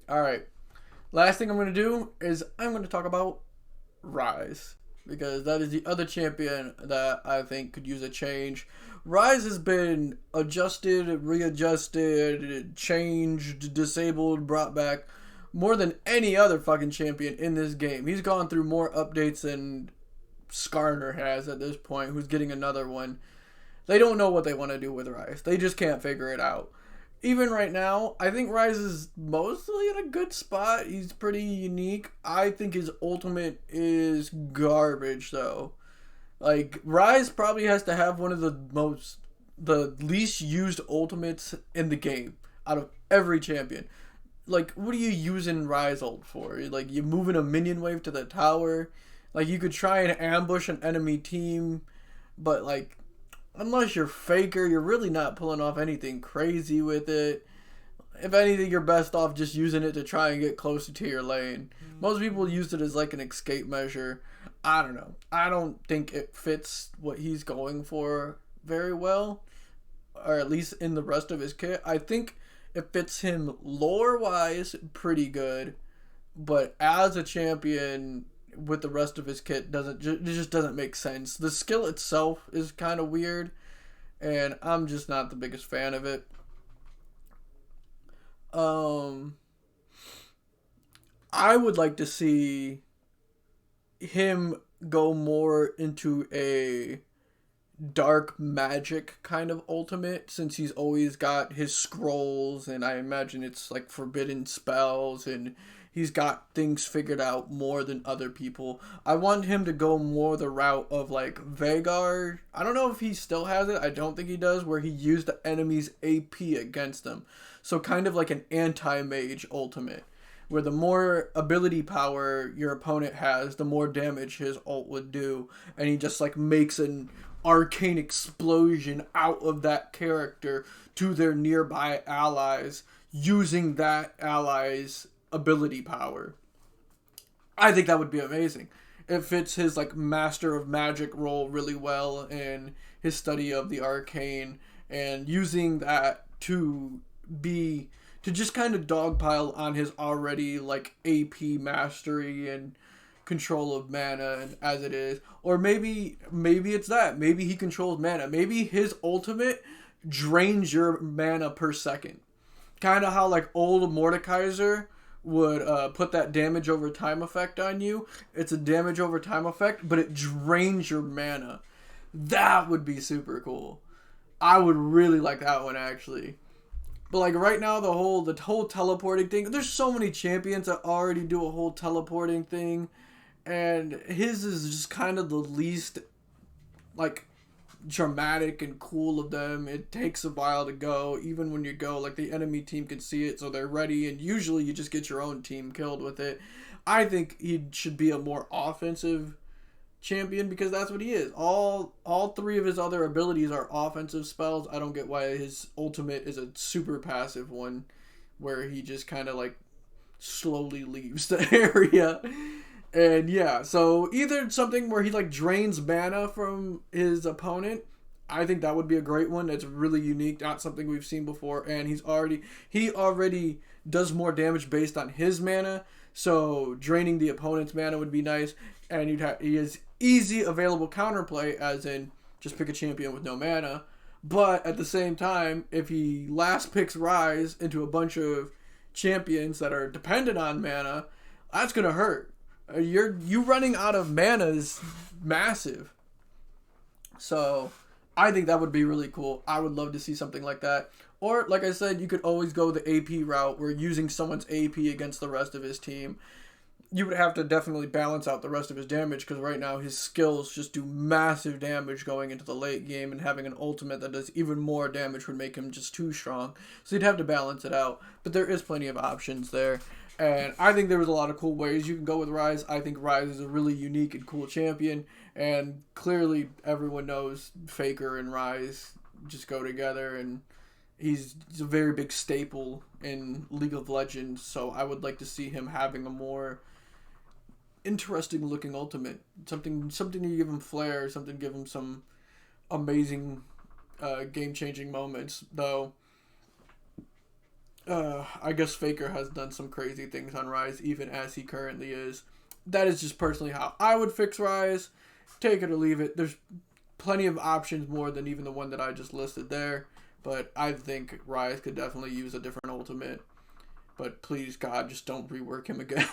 Alright. Last thing I'm going to do is I'm going to talk about Ryze. Because that is the other champion that I think could use a change. Ryze has been adjusted, readjusted, changed, disabled, brought back more than any other fucking champion in this game. He's gone through more updates than Skarner has at this point, who's getting another one. They don't know what they want to do with Ryze. They just can't figure it out. Even right now, I think Ryze is mostly in a good spot. He's pretty unique. I think his ultimate is garbage, though. Like, Ryze probably has to have one of the least used ultimates in the game out of every champion. Like, what are you using Ryze ult for? Like, you moving a minion wave to the tower? Like, you could try and ambush an enemy team, but, like, unless you're Faker, you're really not pulling off anything crazy with it. If anything, you're best off just using it to try and get closer to your lane. Most people use it as like an escape measure. I don't know. I don't think it fits what he's going for very well, or at least in the rest of his kit. I think it fits him lore-wise pretty good, but as a champion with the rest of his kit it just doesn't make sense. The skill itself is kind of weird, and I'm just not the biggest fan of it. I would like to see him go more into a dark magic kind of ultimate, since he's always got his scrolls, and I imagine it's like forbidden spells, and he's got things figured out more than other people. I want him to go more the route of like Veigar. I don't know if he still has it. I don't think he does, where he used the enemy's AP against them. So kind of like an anti-mage ultimate, where the more ability power your opponent has, the more damage his ult would do. And he just like makes an arcane explosion out of that character to their nearby allies using that ally's ability power. I think that would be amazing. It fits his like master of magic role really well, and his study of the arcane, and using that to just kind of dogpile on his already like AP mastery and control of mana, and as it is. Or maybe it's that. Maybe he controls mana. Maybe his ultimate drains your mana per second. Kind of how like old Mordekaiser would put that damage over time effect on you. It's a damage over time effect, but it drains your mana. That would be super cool. I would really like that one, actually. But like right now, the whole teleporting thing. There's so many champions that already do a whole teleporting thing, and his is just kind of the least like dramatic and cool of them. It takes a while to go. Even when you go, like the enemy team can see it, so they're ready, and usually you just get your own team killed with it. I think he should be a more offensive champion, because that's what he is. All three of his other abilities are offensive spells. I don't get why his ultimate is a super passive one, where he just kind of like slowly leaves the area. And yeah, so either something where he like drains mana from his opponent. I think that would be a great one. That's really unique, not something we've seen before, and he already does more damage based on his mana. So draining the opponent's mana would be nice, and he has easy available counterplay, as in just pick a champion with no mana. But at the same time, if he last picks Ryze into a bunch of champions that are dependent on mana, that's gonna hurt. You running out of mana is massive. So I think that would be really cool. I would love to see something like that. Or, like I said, you could always go the AP route, where using someone's AP against the rest of his team, you would have to definitely balance out the rest of his damage, because right now his skills just do massive damage going into the late game, and having an ultimate that does even more damage would make him just too strong. So you'd have to balance it out. But there is plenty of options there. And I think there was a lot of cool ways you can go with Ryze. I think Ryze is a really unique and cool champion. And clearly everyone knows Faker and Ryze just go together. And he's a very big staple in League of Legends. So I would like to see him having a more interesting looking ultimate. Something to give him flair. Something to give him some amazing game-changing moments. Though I guess Faker has done some crazy things on Ryze, even as he currently is. That is just personally how I would fix Ryze. Take it or leave it. There's plenty of options more than even the one that I just listed there. But I think Ryze could definitely use a different ultimate. But please, God, just don't rework him again.